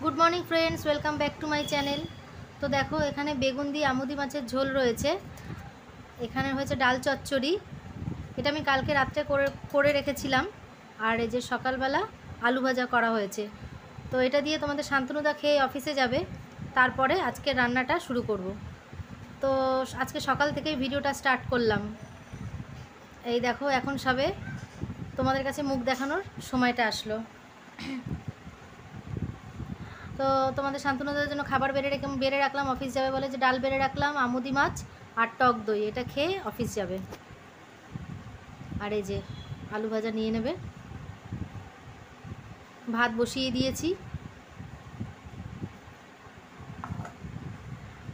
Good morning friends, welcome back to my channel. তো দেখো, এখানে বেগুন দিয়ে আমুদি মাছের ঝোল রয়েছে, এখানে হয়েছে ডাল চচ্চড়ি, এটা আমি কালকে রাত্রে করে রেখেছিলাম। আর এই যে সকালবেলা আলু ভাজা করা হয়েছে। তো এটা দিয়ে তোমাদের শান্তনুদা খেয়ে অফিসে যাবে, তারপরে আজকে রান্নাটা শুরু করব। তো আজকে সকাল থেকেই ভিডিওটা স্টার্ট করলাম। এই দেখো, এখন সবে তোমাদের কাছে মুখ দেখানোর সময়টা আসলো। তো তোমাদের শান্তনুদের জন্য খাবার বেড়ে রাখলাম, অফিস যাবে বলে, যে ডাল বেড়ে রাখলাম, আমুদি মাছ আর টক দই, এটা খেয়ে অফিস যাবে। আর এই যে আলু ভাজা নিয়ে নেবে, ভাত বসিয়ে দিয়েছি।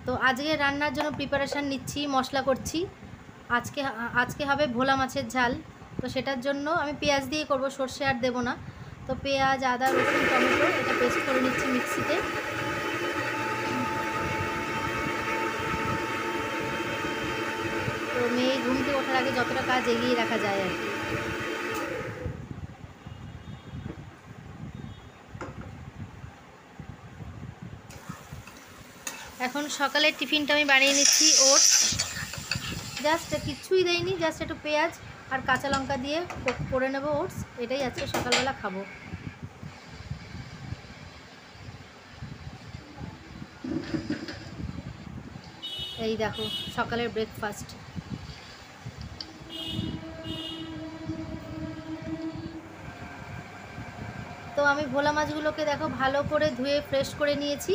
তো আজকে রান্নার জন্য প্রিপারেশান নিচ্ছি, মশলা করছি। আজকে হবে ভোলা মাছের ঝাল। তো সেটার জন্য আমি পেঁয়াজ দিয়ে করব, সর্ষে আর দেবো না। তো পেঁয়াজ, আদা, রসুন, টমেটো এটা পেস্ট করে নিচ্ছি মিক্সিতে। তো মেয়ে ঘুম থেকে ওঠার আগে যতটা কাজ এগিয়ে রাখা যায় আর কি। এখন সকালের টিফিনটা আমি বানিয়ে নিচ্ছি, ওটস। জাস্ট কিচ্ছুই দেয়নি, জাস্ট একটু পেঁয়াজ আর কাঁচা লঙ্কা দিয়ে করে নেবো ওটস। এটাই আজকে সকালবেলা খাবো। এই দেখো সকালের ব্রেকফাস্ট। তো আমি ভোলা মাছগুলোকে দেখো ভালো করে ধুয়ে ফ্রেশ করে নিয়েছি।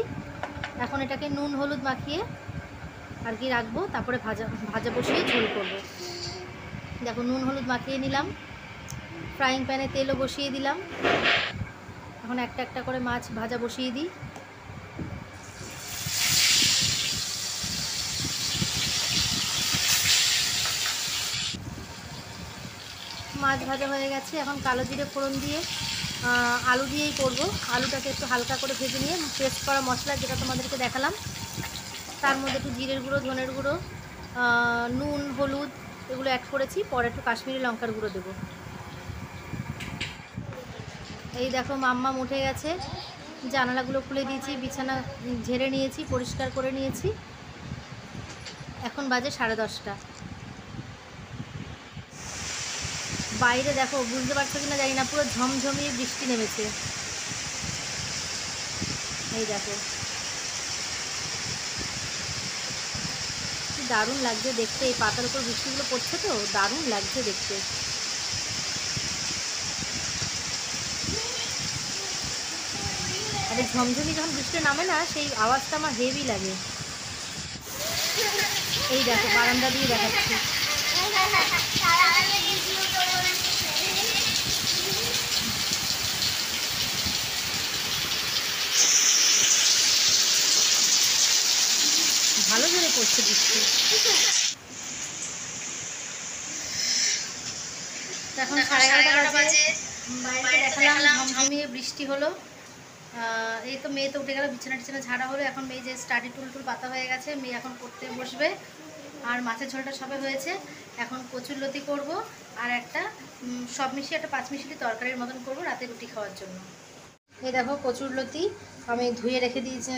এখন এটাকে নুন হলুদ মাখিয়ে আর কি রাখবো, তারপরে ভাজা বসিয়ে ঝোল করব। দেখো নুন হলুদ মাখিয়ে নিলাম, ফ্রাইং প্যানে তেলও বসিয়ে দিলাম। এখন একটা একটা করে মাছ ভাজা বসিয়ে দিই। মাছ ভাজা হয়ে গেছে, এখন কালো জিরে ফোড়ন দিয়ে আলু দিয়েই করব। আলুটাকে একটু হালকা করে ভেজে নিয়ে পেস্ট করা মশলা, যেটা তোমাদেরকে দেখালাম, তার মধ্যে একটু জিরের গুঁড়ো, ধনের গুঁড়ো, নুন, হলুদ এগুলো অ্যাড করেছি। পরে একটু কাশ্মীরি লঙ্কার গুঁড়ো দেবো। এই দেখো মাম্মা উঠে গেছে, জানালাগুলো খুলে দিয়েছি, বিছানা ঝেড়ে নিয়েছি, পরিষ্কার করে নিয়েছি। এখন বাজে 10:30। বাইরে দেখো, বুঝতে পারছো কিনা জানি না, পুরো ঝমঝমিয়ে বৃষ্টি নেমেছে। এই দেখো কি দারুণ লাগছে দেখতে, এই পাতার উপর বৃষ্টিগুলো পড়ছে তো দারুণ লাগছে দেখতে। আর এই ঝমঝমি যখন বৃষ্টি নামে না, সেই আওয়াজটা আমার হেভি লাগে। এই দেখো বারান্দা দিয়ে দেখাচ্ছি। ভালো জোরে পড়ছে বৃষ্টি। এখন 11:30 বাজে, বাইরে দেখালাম ঝমঝমিয়ে বৃষ্টি হলো। এই তো মেয়ে তো উঠে গেল, বিছানা টিছানা ঝাড়া হলো। এখন মেয়ে যে স্টাডি টুল পাতা হয়ে গেছে, মেয়ে এখন পড়তে বসবে। আর মাছের ঝোলটা সবে হয়েছে, এখন কচুরলতি করব। আর একটা সব মিশিয়ে একটা 5 মিশালি তরকারির মতন করব রাতে রুটি খাওয়ার জন্য। এই দেখো কচুরলতি আমি ধুয়ে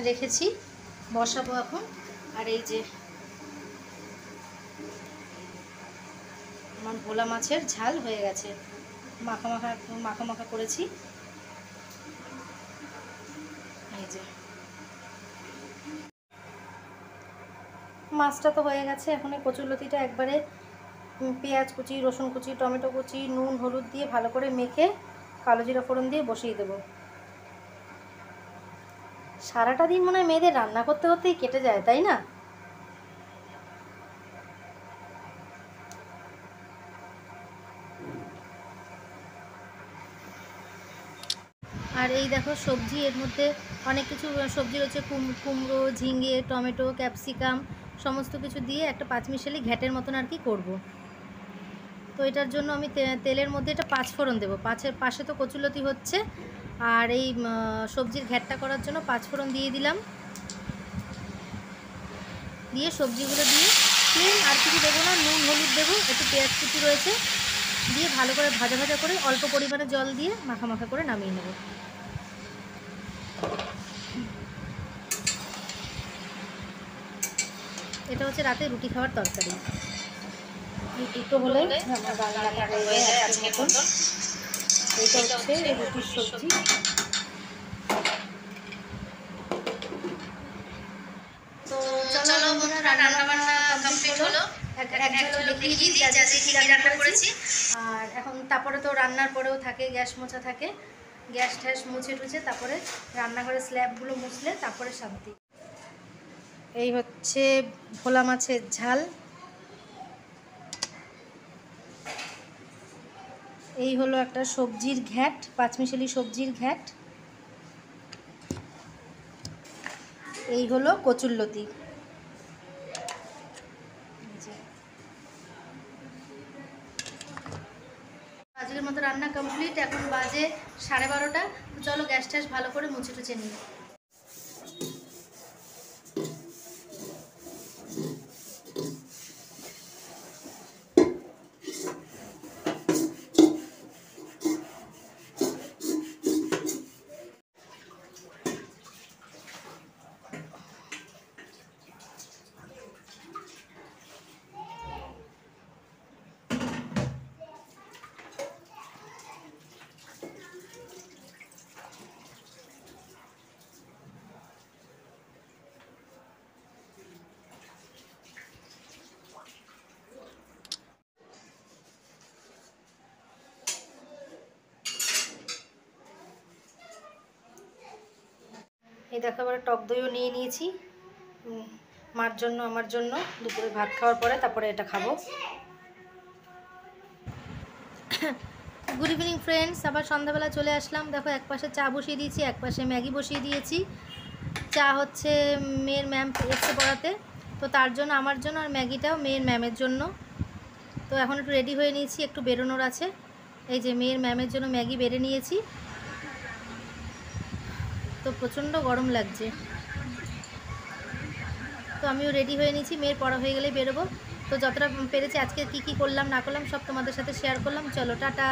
রেখেছি, বসাবো এখন। আর এই যে আমার ভোলা মাছের ঝাল হয়ে গেছে, মাখা মাখা করেছি। এই যে মাছটা তো হয়ে গেছে, এখন এই কচুরলতিটা একবারে পেঁয়াজ কুচি, রসুন কুচি, টমেটো কুচি, নুন হলুদ দিয়ে ভালো করে মেখে কালো জিরা ফোড়ন দিয়ে বসিয়ে দেবো। সারাটা দিন মনে হয় মেয়েদের রান্না করতে করতেই কেটে যায়, তাই না? আর এই দেখো সবজি, এর মধ্যে অনেক কিছু সবজি রয়েছে, কুমড়ো, ঝিঙে, টমেটো, ক্যাপসিকাম সমস্ত কিছু দিয়ে একটা 5 মিশালি ঘ্যাটের মতন আর কি করবো। তো এটার জন্য আমি তেলের মধ্যে এটা 5 ফোড়ন দেবো। পাশে তো কচুরলতি হচ্ছে, আর এই সবজির ঘ্যাটটা করার জন্য 5 ফোড়ন দিয়ে দিলাম। দিয়ে সবজিগুলো দিয়ে প্লেন, আর কিছু দেবো না, নুন হলুদ দেবো, একটু পেঁয়াজ কুচি রয়েছে, দিয়ে ভালো করে ভাজা ভাজা করে অল্প পরিমাণে জল দিয়ে মাখা মাখা করে নামিয়ে নেব। এটা হচ্ছে রাতে রুটি খাওয়ার তরকারি। এই দুটো হলে আমার রান্নাটা হয়ে যায় আজকের মতন। এইটা হচ্ছে রুটির সবজি। তো চলো বন্ধুরা, রান্না বান্না কমপ্লিট হলো। এক ঝলক দেখিয়ে দিই যে কী রান্না করেছি। আর এখন তারপরে তো রান্নার পরেও থাকে গ্যাস মোছা থাকে, গ্যাস ট্যাস মুছে টুছে তারপরে রান্নাঘরের স্ল্যাবগুলো মুছলে তারপরে শান্তি। এই হচ্ছে ভোলা মাছের ঝাল, এই হলো একটা সবজির ঘ্যাট, পাঁচমিশালি সবজির ঘ্যাট, এই হলো কচুরলতি। আজকের মতো রান্না কমপ্লিট। এখন বাজে 12:30। তো চলো গ্যাস ট্যাস ভালো করে মুছে টুছে নিই। এই দেখো এবারে টক দইও নিয়ে নিয়েছি, মার জন্য আমার জন্য। দুপুরে ভাত খাওয়ার পরে তারপরে এটা খাবো। গুড ইভিনিং ফ্রেন্ডস, আবার সন্ধ্যাবেলা চলে আসলাম। দেখো এক পাশে চা বসিয়ে দিয়েছি, এক পাশে ম্যাগি বসিয়ে দিয়েছি। চা হচ্ছে মেয়ের ম্যাম এসে পড়াতে, তো তার জন্য আমার জন্য, আর ম্যাগিটাও মেয়ের ম্যামের জন্য। তো এখন একটু রেডি হয়ে নিয়েছি, একটু বেরোনোর আছে। এই যে মেয়ের ম্যামের জন্য ম্যাগি বেড়ে নিয়েছি। তো প্রচণ্ড গরম লাগছে, তো আমিও রেডি হয়ে নিয়েছি। মেয়ের পড়া হয়ে গেলেই বেরোবো। তো যতটা পেরেছি আজকে কি কি করলাম না করলাম সব তোমাদের সাথে শেয়ার করলাম। চলো টাটা।